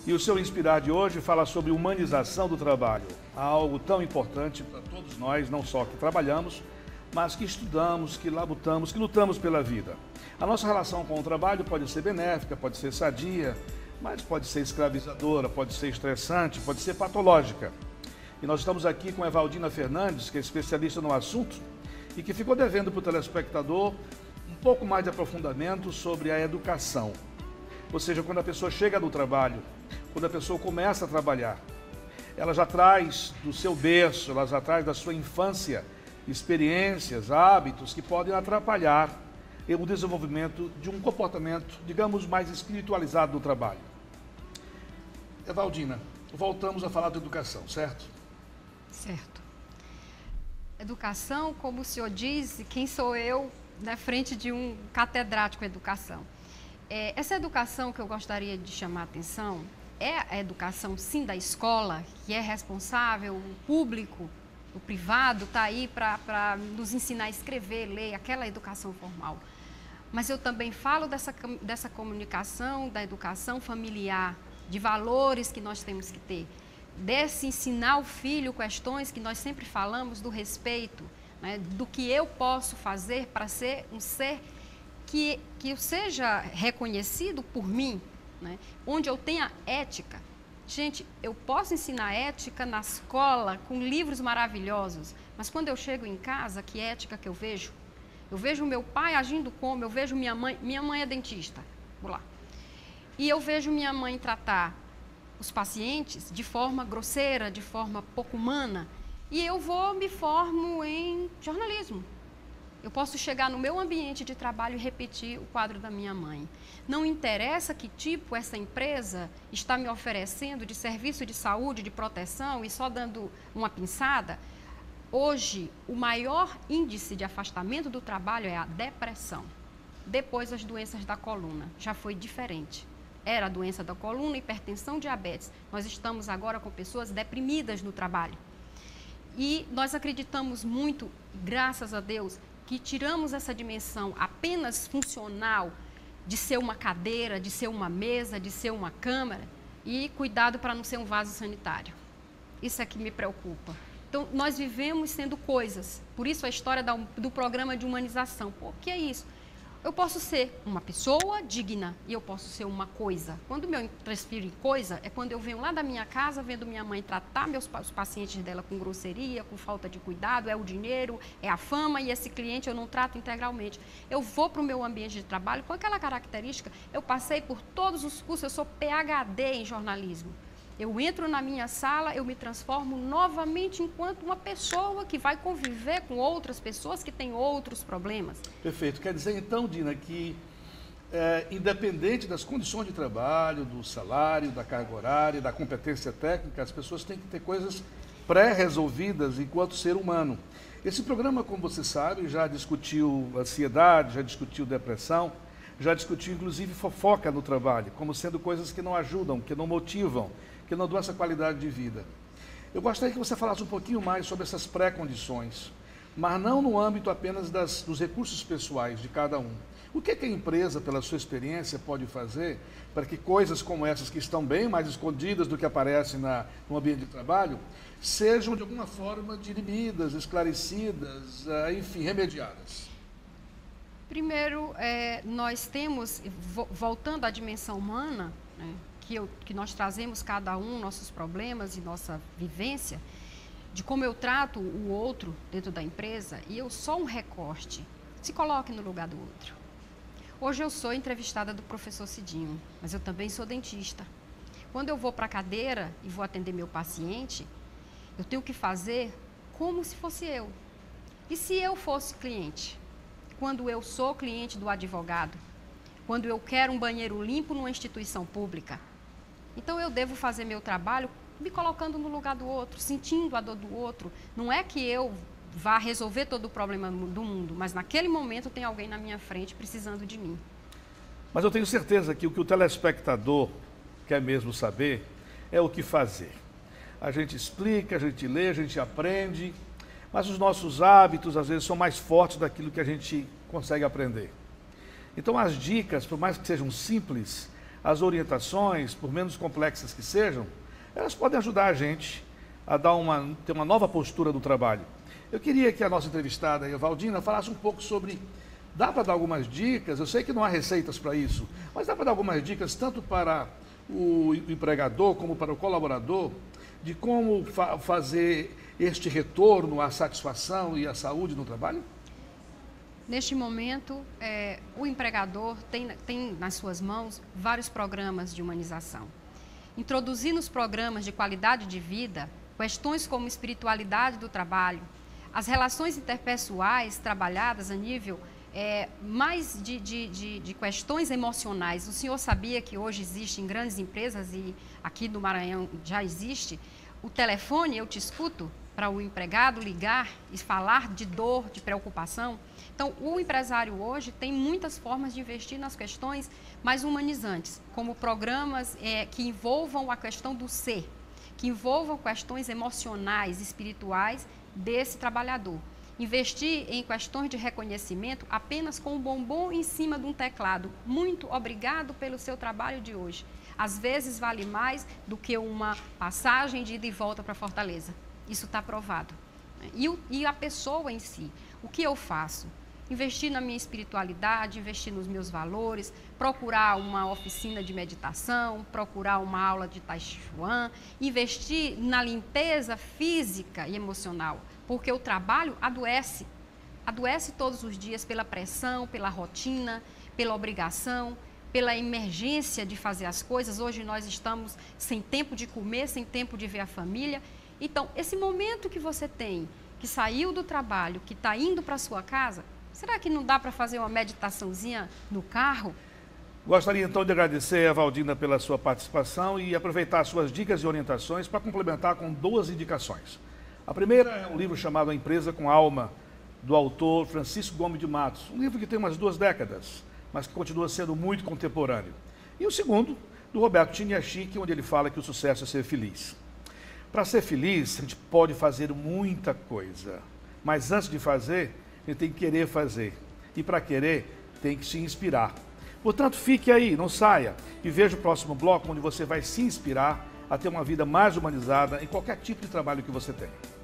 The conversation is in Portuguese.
E o seu Inspirar de hoje fala sobre humanização do trabalho, algo tão importante para todos nós, não só que trabalhamos, mas que estudamos, que labutamos, que lutamos pela vida. A nossa relação com o trabalho pode ser benéfica, pode ser sadia, mas pode ser escravizadora, pode ser estressante, pode ser patológica. E nós estamos aqui com a Evaldina Fernandes, que é especialista no assunto e que ficou devendo para o telespectador um pouco mais de aprofundamento sobre a educação. Ou seja, quando a pessoa chega no trabalho, quando a pessoa começa a trabalhar, ela já traz do seu berço, ela já traz da sua infância experiências, hábitos que podem atrapalhar o desenvolvimento de um comportamento, digamos, mais espiritualizado do trabalho. Evaldina, voltamos a falar de educação, certo? Certo. Educação, como o senhor diz, quem sou eu na frente de um catedrático de educação? Essa educação que eu gostaria de chamar a atenção é a educação, sim, da escola, que é responsável, o público, o privado está aí para nos ensinar a escrever, ler, aquela educação formal. Mas eu também falo dessa comunicação, da educação familiar, de valores que nós temos que ter, desse ensinar ao filho questões que nós sempre falamos do respeito, né, do que eu posso fazer para ser um ser que eu seja reconhecido por mim, né, onde eu tenha ética. Gente, eu posso ensinar ética na escola com livros maravilhosos, mas quando eu chego em casa, que ética que eu vejo? Eu vejo meu pai agindo como, eu vejo minha mãe é dentista, vou lá. E eu vejo minha mãe tratar os pacientes de forma grosseira, de forma pouco humana, e eu me formo em jornalismo. Eu posso chegar no meu ambiente de trabalho e repetir o quadro da minha mãe. Não interessa que tipo essa empresa está me oferecendo de serviço de saúde, de proteção e só dando uma pinçada. Hoje, o maior índice de afastamento do trabalho é a depressão. Depois, as doenças da coluna. Já foi diferente. Era a doença da coluna, hipertensão, diabetes. Nós estamos agora com pessoas deprimidas no trabalho. E nós acreditamos muito, graças a Deus, que tiramos essa dimensão apenas funcional de ser uma cadeira, de ser uma mesa, de ser uma câmara e cuidado para não ser um vaso sanitário. Isso é que me preocupa. Então, nós vivemos sendo coisas, por isso a história do programa de humanização. Pô, o que é isso? Eu posso ser uma pessoa digna e eu posso ser uma coisa. Quando eu transfiro em coisa, é quando eu venho lá da minha casa, vendo minha mãe tratar os pacientes dela com grosseria, com falta de cuidado, é o dinheiro, é a fama e esse cliente eu não trato integralmente. Eu vou para o meu ambiente de trabalho com aquela característica, eu passei por todos os cursos, eu sou PhD em jornalismo. Eu entro na minha sala, eu me transformo novamente enquanto uma pessoa que vai conviver com outras pessoas que têm outros problemas. Perfeito. Quer dizer, então, Dina, que independente das condições de trabalho, do salário, da carga horária, da competência técnica, as pessoas têm que ter coisas pré-resolvidas enquanto ser humano. Esse programa, como você sabe, já discutiu ansiedade, já discutiu depressão, já discutiu inclusive fofoca no trabalho, como sendo coisas que não ajudam, que não motivam, que não dão essa qualidade de vida. Eu gostaria que você falasse um pouquinho mais sobre essas pré-condições, mas não no âmbito apenas dos recursos pessoais de cada um. O que a empresa, pela sua experiência, pode fazer para que coisas como essas, que estão bem mais escondidas do que aparecem no ambiente de trabalho, sejam de alguma forma dirimidas, esclarecidas, enfim, remediadas? Primeiro, nós temos, voltando à dimensão humana, né, que nós trazemos cada um, nossos problemas e nossa vivência, de como eu trato o outro dentro da empresa, e eu sou um recorte. Se coloque no lugar do outro. Hoje eu sou entrevistada do professor Cidinho, mas eu também sou dentista. Quando eu vou para a cadeira e vou atender meu paciente, eu tenho que fazer como se fosse eu. E se eu fosse cliente? Quando eu sou cliente do advogado, quando eu quero um banheiro limpo numa instituição pública. Então eu devo fazer meu trabalho me colocando no lugar do outro, sentindo a dor do outro. Não é que eu vá resolver todo o problema do mundo, mas naquele momento tem alguém na minha frente precisando de mim. Mas eu tenho certeza que o que o telespectador quer mesmo saber é o que fazer. A gente explica, a gente lê, a gente aprende, mas os nossos hábitos às vezes são mais fortes daquilo que a gente consegue aprender. Então as dicas, por mais que sejam simples, as orientações, por menos complexas que sejam, elas podem ajudar a gente a ter uma nova postura do trabalho. Eu queria que a nossa entrevistada, a Valdina, falasse um pouco sobre... Dá para dar algumas dicas? Eu sei que não há receitas para isso, mas dá para dar algumas dicas tanto para o empregador como para o colaborador de como fazer este retorno à satisfação e à saúde no trabalho? Neste momento, o empregador tem nas suas mãos vários programas de humanização. Introduzir nos programas de qualidade de vida questões como espiritualidade do trabalho, as relações interpessoais trabalhadas a nível mais de questões emocionais. O senhor sabia que hoje existe em grandes empresas, e aqui no Maranhão já existe, o telefone Eu Te Escuto, para o empregado ligar e falar de dor, de preocupação? Então, o empresário hoje tem muitas formas de investir nas questões mais humanizantes, como programas que envolvam a questão do ser, que envolvam questões emocionais, espirituais desse trabalhador. Investir em questões de reconhecimento apenas com um bombom em cima de um teclado. Muito obrigado pelo seu trabalho de hoje. Às vezes vale mais do que uma passagem de ida e volta para Fortaleza. Isso está provado. E a pessoa em si, o que eu faço? Investir na minha espiritualidade, investir nos meus valores, procurar uma oficina de meditação, procurar uma aula de Tai Chi Chuan, investir na limpeza física e emocional, porque o trabalho adoece. Adoece todos os dias pela pressão, pela rotina, pela obrigação, pela emergência de fazer as coisas. Hoje nós estamos sem tempo de comer, sem tempo de ver a família. Então, esse momento que você tem, que saiu do trabalho, que está indo para a sua casa, será que não dá para fazer uma meditaçãozinha no carro? Gostaria então de agradecer a Valdina pela sua participação e aproveitar suas dicas e orientações para complementar com 2 indicações. A primeira é um livro chamado A Empresa com Alma, do autor Francisco Gomes de Matos. Um livro que tem umas 2 décadas, mas que continua sendo muito contemporâneo. E o segundo, do Roberto Chiniachik, onde ele fala que o sucesso é ser feliz. Para ser feliz, a gente pode fazer muita coisa, mas antes de fazer, a gente tem que querer fazer. E para querer, tem que se inspirar. Portanto, fique aí, não saia e veja o próximo bloco, onde você vai se inspirar a ter uma vida mais humanizada em qualquer tipo de trabalho que você tenha.